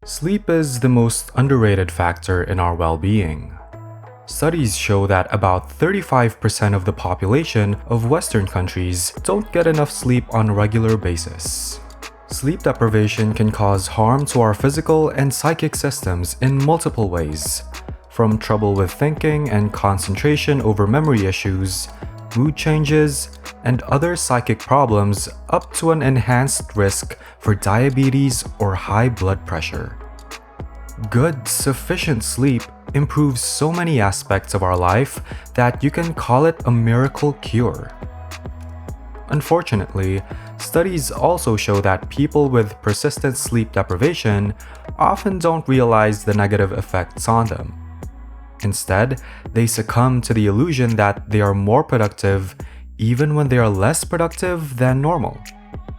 Sleep is the most underrated factor in our well-being. Studies show that about 35% of the population of Western countries don't get enough sleep on a regular basis. Sleep deprivation can cause harm to our physical and psychic systems in multiple ways, from trouble with thinking and concentration over memory issues, mood changes, and other psychic problems up to an enhanced risk for diabetes or high blood pressure. Good, sufficient sleep improves so many aspects of our life that you can call it a miracle cure. Unfortunately, studies also show that people with persistent sleep deprivation often don't realize the negative effects on them. Instead, they succumb to the illusion that they are more productive even when they are less productive than normal.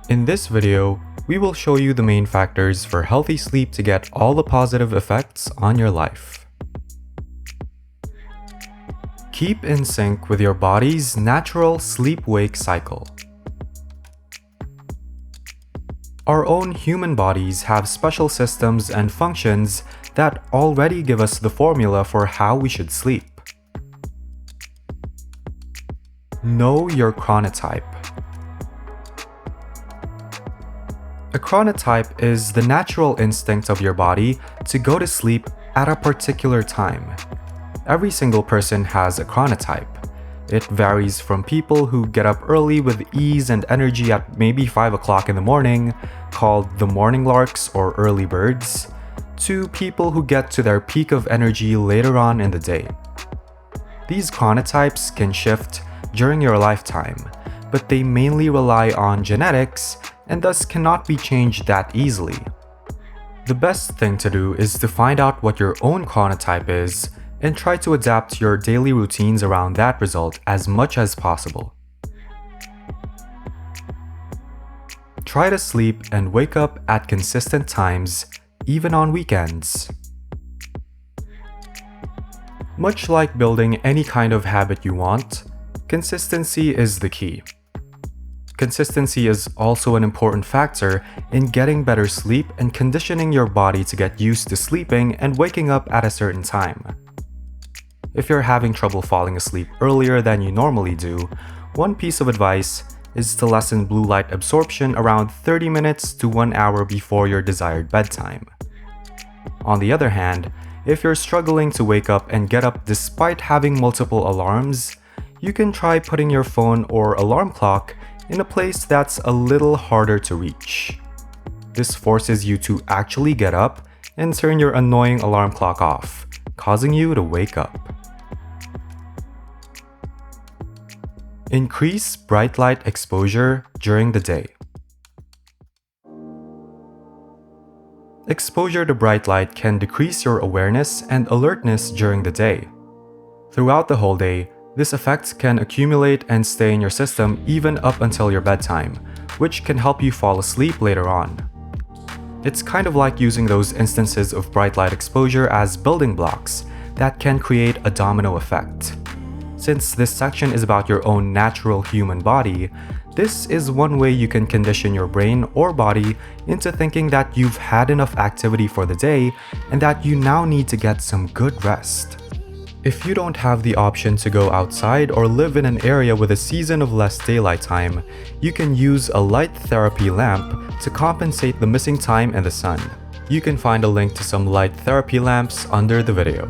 In this video, we will show you the main factors for healthy sleep to get all the positive effects on your life. Keep in sync with your body's natural sleep-wake cycle. Our own human bodies have special systems and functions that already give us the formula for how we should sleep. Know your chronotype. A chronotype is the natural instinct of your body to go to sleep at a particular time. Every single person has a chronotype. It varies from people who get up early with ease and energy at maybe 5 o'clock in the morning, called the morning larks or early birds, to people who get to their peak of energy later on in the day. These chronotypes can shift during your lifetime, but they mainly rely on genetics and thus cannot be changed that easily. The best thing to do is to find out what your own chronotype is and try to adapt your daily routines around that result as much as possible. Try to sleep and wake up at consistent times, even on weekends. Much like building any kind of habit you want, consistency is the key. Consistency is also an important factor in getting better sleep and conditioning your body to get used to sleeping and waking up at a certain time. If you're having trouble falling asleep earlier than you normally do, one piece of advice is to lessen blue light absorption around 30 minutes to 1 hour before your desired bedtime. On the other hand, if you're struggling to wake up and get up despite having multiple alarms, you can try putting your phone or alarm clock in a place that's a little harder to reach. This forces you to actually get up and turn your annoying alarm clock off, causing you to wake up. Increase bright light exposure during the day. Exposure to bright light can decrease your awareness and alertness during the day. Throughout the whole day, this effect can accumulate and stay in your system even up until your bedtime, which can help you fall asleep later on. It's kind of like using those instances of bright light exposure as building blocks that can create a domino effect. Since this section is about your own natural human body, this is one way you can condition your brain or body into thinking that you've had enough activity for the day and that you now need to get some good rest. If you don't have the option to go outside or live in an area with a season of less daylight time, you can use a light therapy lamp to compensate the missing time in the sun. You can find a link to some light therapy lamps under the video.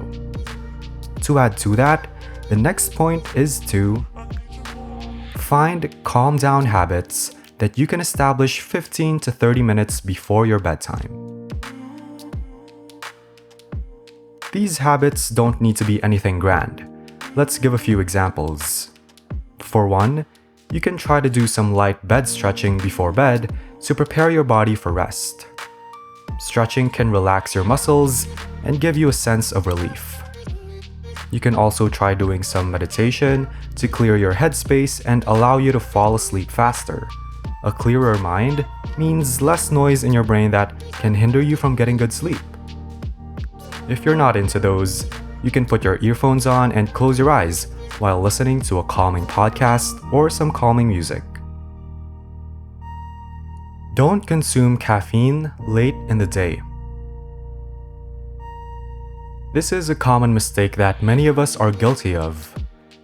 To add to that, the next point is to find calm down habits that you can establish 15 to 30 minutes before your bedtime. These habits don't need to be anything grand. Let's give a few examples. For one, you can try to do some light bed stretching before bed to prepare your body for rest. Stretching can relax your muscles and give you a sense of relief. You can also try doing some meditation to clear your headspace and allow you to fall asleep faster. A clearer mind means less noise in your brain that can hinder you from getting good sleep. If you're not into those, you can put your earphones on and close your eyes while listening to a calming podcast or some calming music. Don't consume caffeine late in the day. This is a common mistake that many of us are guilty of.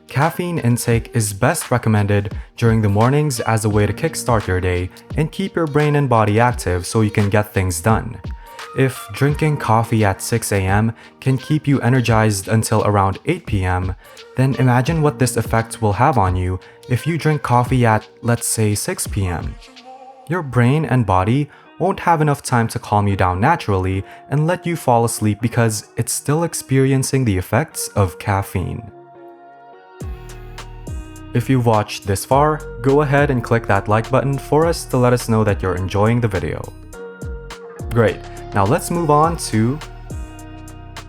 Caffeine intake is best recommended during the mornings as a way to kickstart your day and keep your brain and body active so you can get things done. If drinking coffee at 6 a.m. can keep you energized until around 8 p.m., then imagine what this effect will have on you if you drink coffee at, let's say, 6 p.m. Your brain and body won't have enough time to calm you down naturally and let you fall asleep because it's still experiencing the effects of caffeine. If you've watched this far, go ahead and click that like button for us to let us know that you're enjoying the video. Great, now let's move on to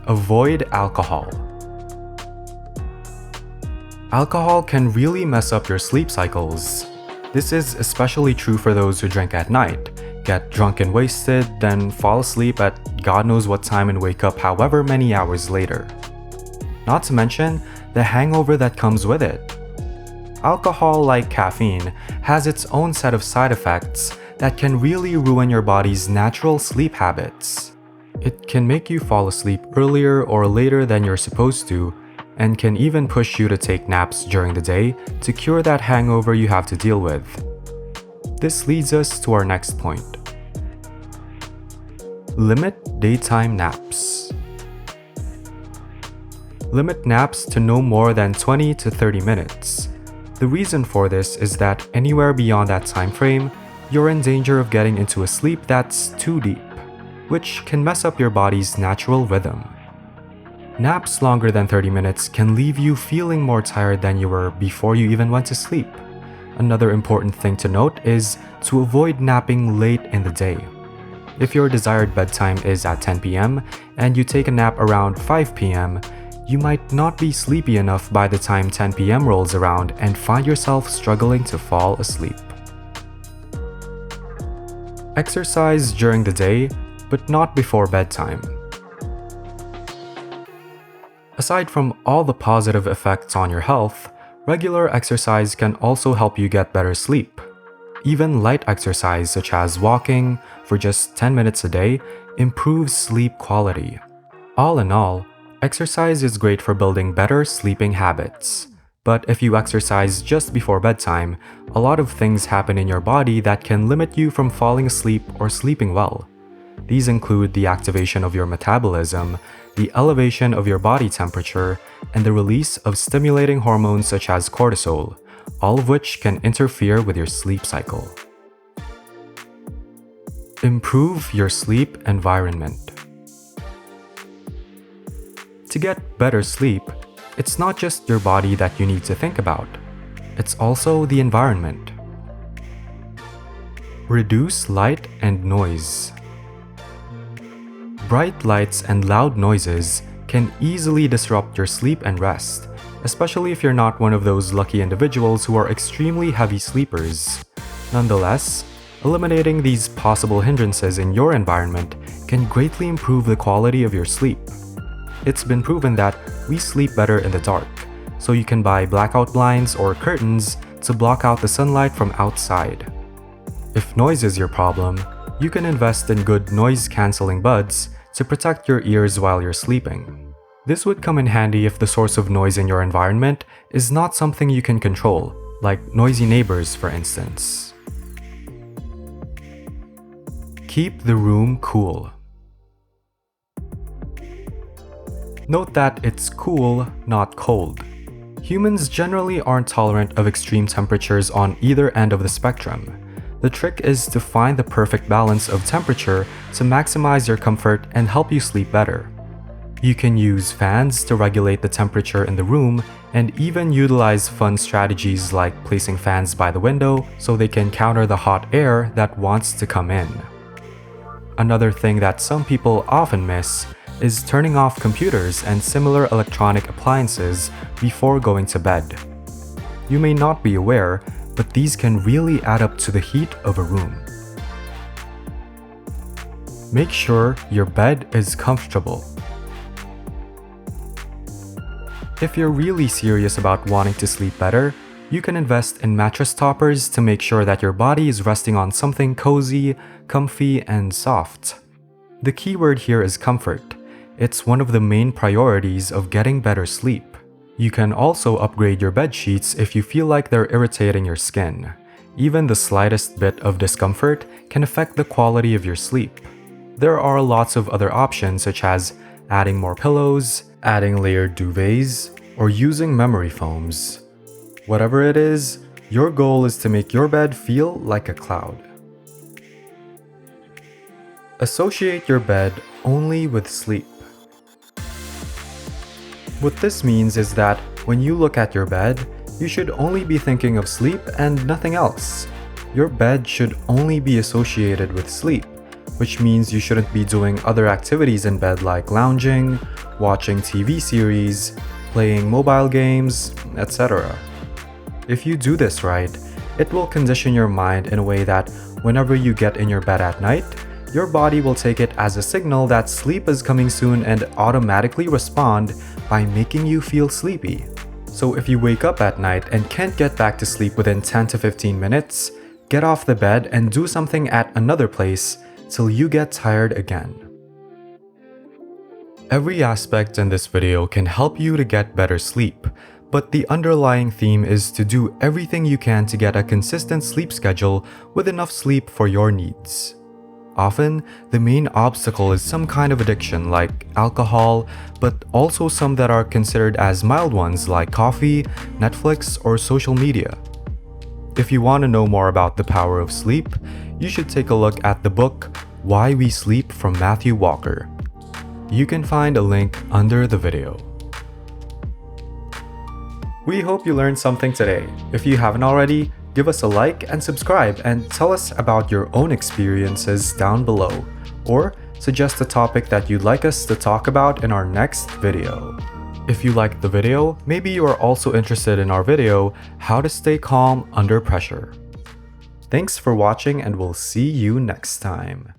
avoid alcohol. Alcohol can really mess up your sleep cycles. This is especially true for those who drink at night, get drunk and wasted, then fall asleep at God knows what time and wake up however many hours later. Not to mention the hangover that comes with it. Alcohol, like caffeine, has its own set of side effects that can really ruin your body's natural sleep habits. It can make you fall asleep earlier or later than you're supposed to, and can even push you to take naps during the day to cure that hangover you have to deal with. This leads us to our next point. Limit daytime naps. Limit naps to no more than 20 to 30 minutes. The reason for this is that anywhere beyond that time frame, you're in danger of getting into a sleep that's too deep, which can mess up your body's natural rhythm. Naps longer than 30 minutes can leave you feeling more tired than you were before you even went to sleep. Another important thing to note is to avoid napping late in the day. If your desired bedtime is at 10 p.m. and you take a nap around 5 p.m., you might not be sleepy enough by the time 10 p.m. rolls around and find yourself struggling to fall asleep. Exercise during the day, but not before bedtime. Aside from all the positive effects on your health, regular exercise can also help you get better sleep. Even light exercise such as walking for just 10 minutes a day improves sleep quality. All in all, exercise is great for building better sleeping habits. But if you exercise just before bedtime, a lot of things happen in your body that can limit you from falling asleep or sleeping well. These include the activation of your metabolism, the elevation of your body temperature, and the release of stimulating hormones such as cortisol, all of which can interfere with your sleep cycle. Improve your sleep environment. To get better sleep, it's not just your body that you need to think about. It's also the environment. Reduce light and noise. Bright lights and loud noises can easily disrupt your sleep and rest, especially if you're not one of those lucky individuals who are extremely heavy sleepers. Nonetheless, eliminating these possible hindrances in your environment can greatly improve the quality of your sleep. It's been proven that we sleep better in the dark, so you can buy blackout blinds or curtains to block out the sunlight from outside. If noise is your problem, you can invest in good noise-canceling buds to protect your ears while you're sleeping. This would come in handy if the source of noise in your environment is not something you can control, like noisy neighbors, for instance. Keep the room cool. Note that it's cool, not cold. Humans generally aren't tolerant of extreme temperatures on either end of the spectrum. The trick is to find the perfect balance of temperature to maximize your comfort and help you sleep better. You can use fans to regulate the temperature in the room and even utilize fun strategies like placing fans by the window so they can counter the hot air that wants to come in. Another thing that some people often miss is turning off computers and similar electronic appliances before going to bed. You may not be aware, but these can really add up to the heat of a room. Make sure your bed is comfortable. If you're really serious about wanting to sleep better, you can invest in mattress toppers to make sure that your body is resting on something cozy, comfy, and soft. The key word here is comfort. It's one of the main priorities of getting better sleep. You can also upgrade your bed sheets if you feel like they're irritating your skin. Even the slightest bit of discomfort can affect the quality of your sleep. There are lots of other options such as adding more pillows, adding layered duvets, or using memory foams. Whatever it is, your goal is to make your bed feel like a cloud. Associate your bed only with sleep. What this means is that when you look at your bed, you should only be thinking of sleep and nothing else. Your bed should only be associated with sleep, which means you shouldn't be doing other activities in bed like lounging, watching TV series, playing mobile games, etc. If you do this right, it will condition your mind in a way that whenever you get in your bed at night, your body will take it as a signal that sleep is coming soon and automatically respond by making you feel sleepy. So if you wake up at night and can't get back to sleep within 10 to 15 minutes, get off the bed and do something at another place till you get tired again. Every aspect in this video can help you to get better sleep, but the underlying theme is to do everything you can to get a consistent sleep schedule with enough sleep for your needs. Often, the main obstacle is some kind of addiction like alcohol, but also some that are considered as mild ones like coffee, Netflix, or social media. If you want to know more about the power of sleep, you should take a look at the book Why We Sleep from Matthew Walker. You can find a link under the video. We hope you learned something today. If you haven't already, give us a like and subscribe and tell us about your own experiences down below, or suggest a topic that you'd like us to talk about in our next video. If you liked the video, maybe you are also interested in our video, How to Stay Calm Under Pressure. Thanks for watching and we'll see you next time.